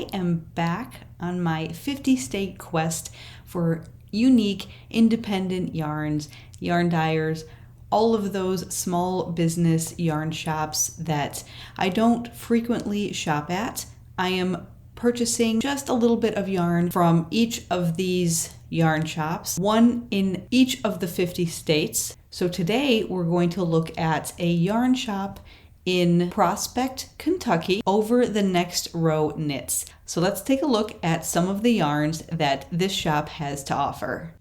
I am back on my 50-state quest for unique, independent yarns, yarn dyers, all of those small business yarn shops that I don't frequently shop at. I am purchasing just a little bit of yarn from each of these yarn shops, one in each of the 50 states. So today we're going to look at a yarn shop in Prospect, Kentucky, Over the Next Row Knits. So let's take a look at some of the yarns that this shop has to offer.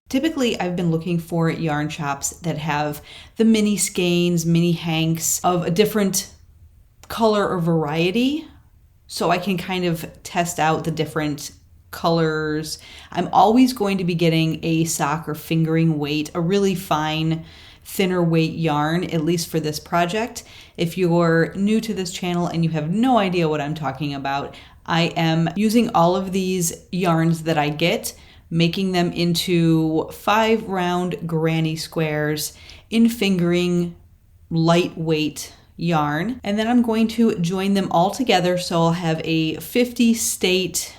Typically, I've been looking for yarn shops that have the mini skeins, mini hanks of a different color or variety, so I can kind of test out the different colors. I'm always going to be getting a sock or fingering weight, a really fine, thinner weight yarn, at least for this project. If you're new to this channel and you have no idea what I'm talking about, I am using all of these yarns that I get, making them into 5 round granny squares in fingering lightweight yarn. And then I'm going to join them all together so I'll have a 50-state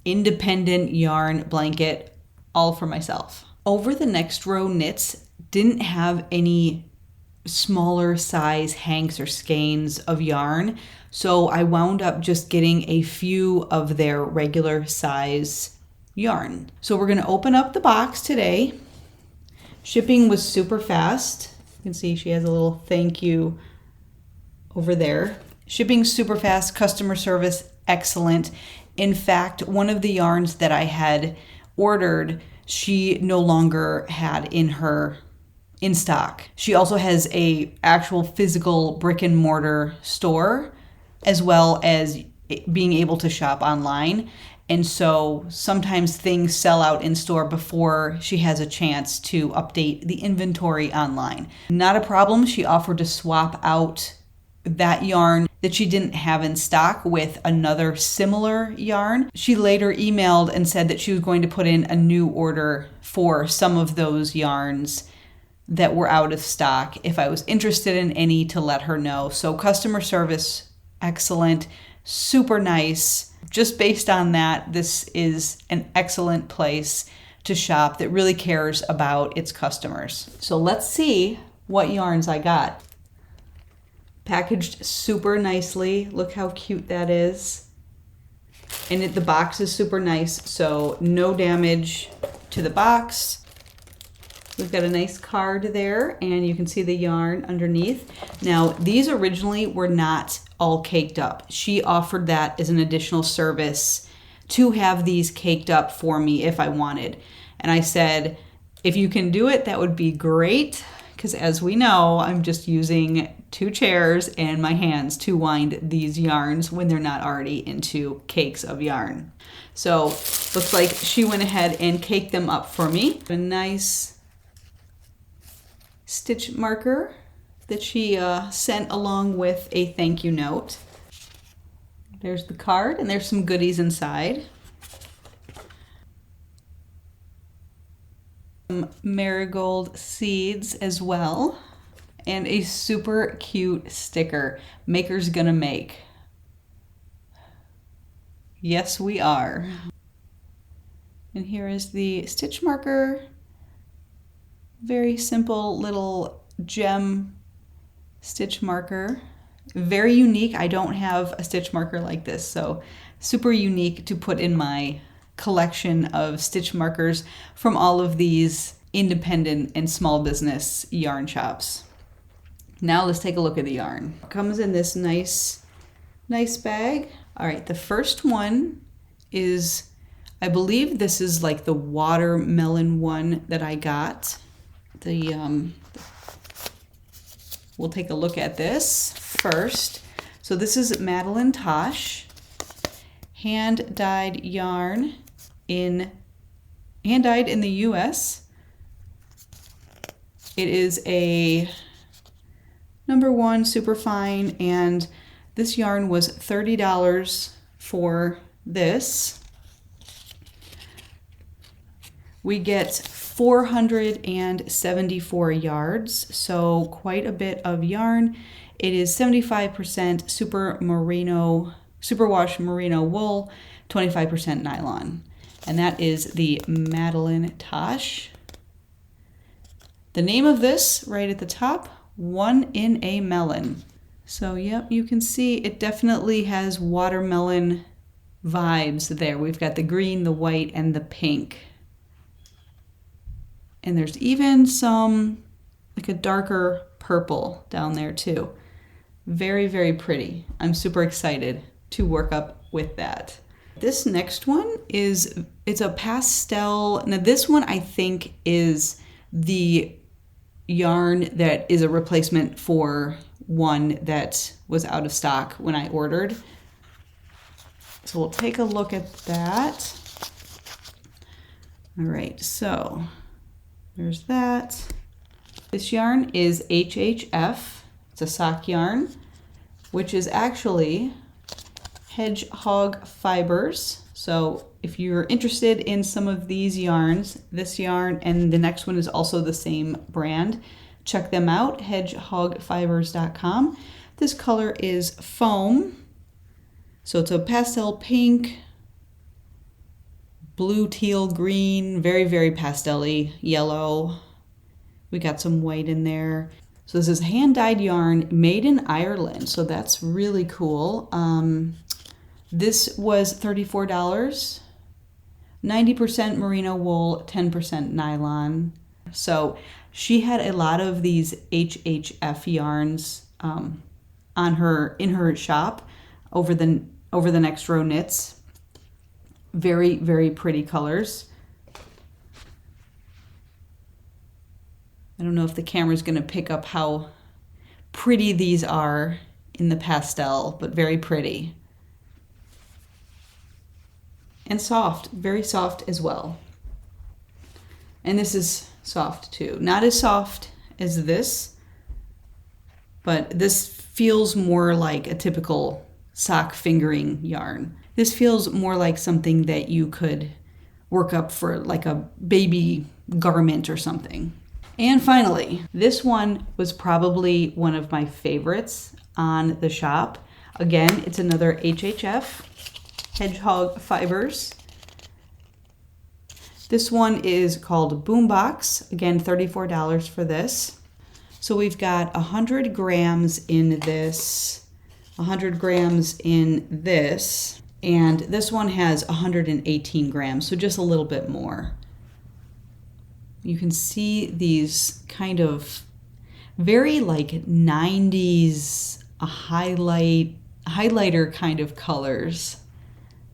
independent yarn blanket all for myself. Over the Next Row Knits didn't have any smaller size hanks or skeins of yarn, so I wound up just getting a few of their regular size yarn. So we're going to open up the box today. Shipping was super fast. You can see she has a little thank you over there. Shipping super fast, customer service excellent. In fact, one of the yarns that I had ordered, she no longer had in stock. She also has a actual physical brick and mortar store, as well as being able to shop online. And so sometimes things sell out in store before she has a chance to update the inventory online. Not a problem. She offered to swap out that yarn that she didn't have in stock with another similar yarn. She later emailed and said that she was going to put in a new order for some of those yarns that were out of stock if I was interested in any, to let her know. So customer service excellent, super nice. Just based on that, this is an excellent place to shop that really cares about its customers. So let's see what yarns I got. Packaged super nicely. Look how cute that is. And the box is super nice, so no damage to the box. We've got a nice card there, and you can see the yarn underneath. Now, these originally were not all caked up. She offered that as an additional service to have these caked up for me if I wanted. And I said, if you can do it, that would be great, because as we know, I'm just using 2 chairs and my hands to wind these yarns when they're not already into cakes of yarn. So, looks like she went ahead and caked them up for me. A nice stitch marker that she sent along with a thank you note. There's the card, and there's some goodies inside. Some marigold seeds as well, and a super cute sticker. Maker's gonna make. Yes, we are. And here is the stitch marker. Very simple little gem stitch marker. Very unique. I don't have a stitch marker like this, so super unique to put in my collection of stitch markers from all of these independent and small business yarn shops. Now let's take a look at the yarn. It comes in this nice bag. All right, the first one is, I believe this is like the watermelon one that I got. We'll take a look at this first. So this is Madeline Tosh, hand-dyed yarn hand-dyed in the US. It is a #1 superfine, and this yarn was $30 for this. We get 474 yards, so quite a bit of yarn. It is 75% superwash merino wool, 25% nylon. And that is the Madeline Tosh. The name of this right at the top, One in a Melon. So yep, you can see it definitely has watermelon vibes there. We've got the green, the white, and the pink. And there's even some, like a darker purple down there too. Very, very pretty. I'm super excited to work up with that. This next one it's a pastel. Now this one I think is the yarn that is a replacement for one that was out of stock when I ordered. So we'll take a look at that. All right, so there's that. This yarn is HHF. It's a sock yarn, which is actually Hedgehog Fibers. So if you're interested in some of these yarns, this yarn and the next one is also the same brand, check them out, hedgehogfibers.com. This color is foam. So it's a pastel pink, blue, teal, green, very, very pastel-y, yellow. We got some white in there. So this is hand-dyed yarn made in Ireland. So that's really cool. This was $34. 90% merino wool, 10% nylon. So she had a lot of these HHF yarns in her shop over the Next Row Knits. Very, very pretty colors. I don't know if the camera's going to pick up how pretty these are in the pastel, but very pretty. And soft, very soft as well. And this is soft too. Not as soft as this, but this feels more like a typical sock fingering yarn. This feels more like something that you could work up for like a baby garment or something. And finally, this one was probably one of my favorites on the shop. Again, it's another HHF, Hedgehog Fibers. This one is called Boombox. Again, $34 for this. So we've got 100 grams in this, 100 grams in this, and this one has 118 grams, so just a little bit more. You can see these kind of very like 90s highlighter kind of colors,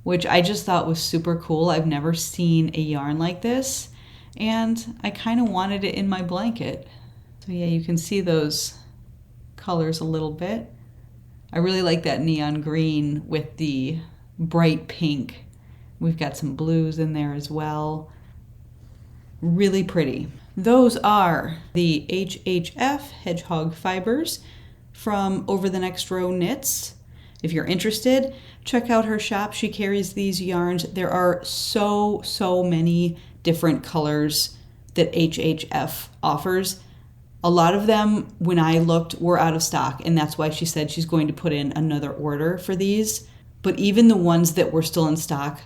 which I just thought was super cool. I've never seen a yarn like this, and I kind of wanted it in my blanket. So yeah, you can see those colors a little bit. I really like that neon green with the bright pink. We've got some blues in there as well. Really pretty. Those are the HHF Hedgehog Fibers from Over the Next Row Knits. If you're interested, check out her shop. She carries these yarns. There are so many different colors that HHF offers. A lot of them, when I looked, were out of stock, and that's why she said she's going to put in another order for these. But even the ones that were still in stock,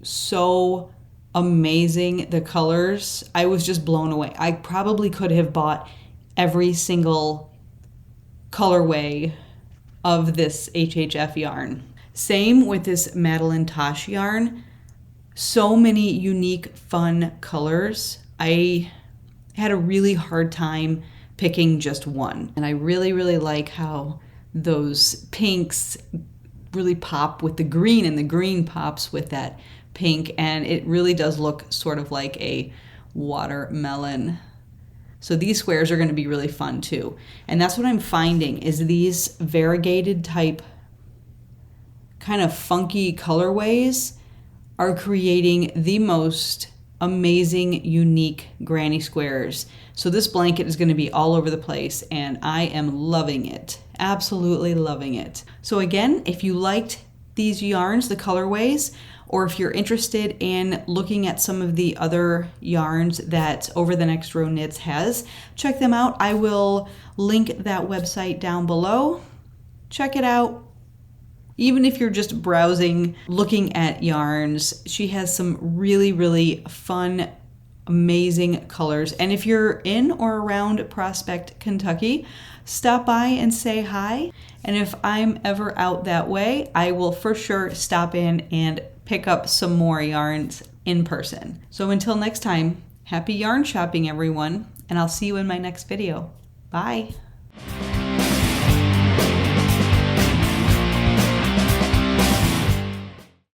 so amazing, the colors. I was just blown away. I probably could have bought every single colorway of this HHF yarn. Same with this Madeline Tosh yarn. So many unique, fun colors. I had a really hard time picking just one. And I really, really like how those pinks really pop with the green, and the green pops with that pink, and it really does look sort of like a watermelon. So these squares are going to be really fun too. And that's what I'm finding is these variegated type kind of funky colorways are creating the most amazing, unique granny squares. So this blanket is going to be all over the place, and I am loving it. Absolutely loving it. So again, if you liked these yarns, the colorways, or if you're interested in looking at some of the other yarns that Over the Next Row Knits has, check them out. I will link that website down below. Check it out. Even if you're just browsing, looking at yarns, she has some really, really fun, amazing colors. And if you're in or around Prospect, Kentucky, stop by and say hi. And if I'm ever out that way, I will for sure stop in and pick up some more yarns in person. So until next time, happy yarn shopping, everyone, and I'll see you in my next video. Bye.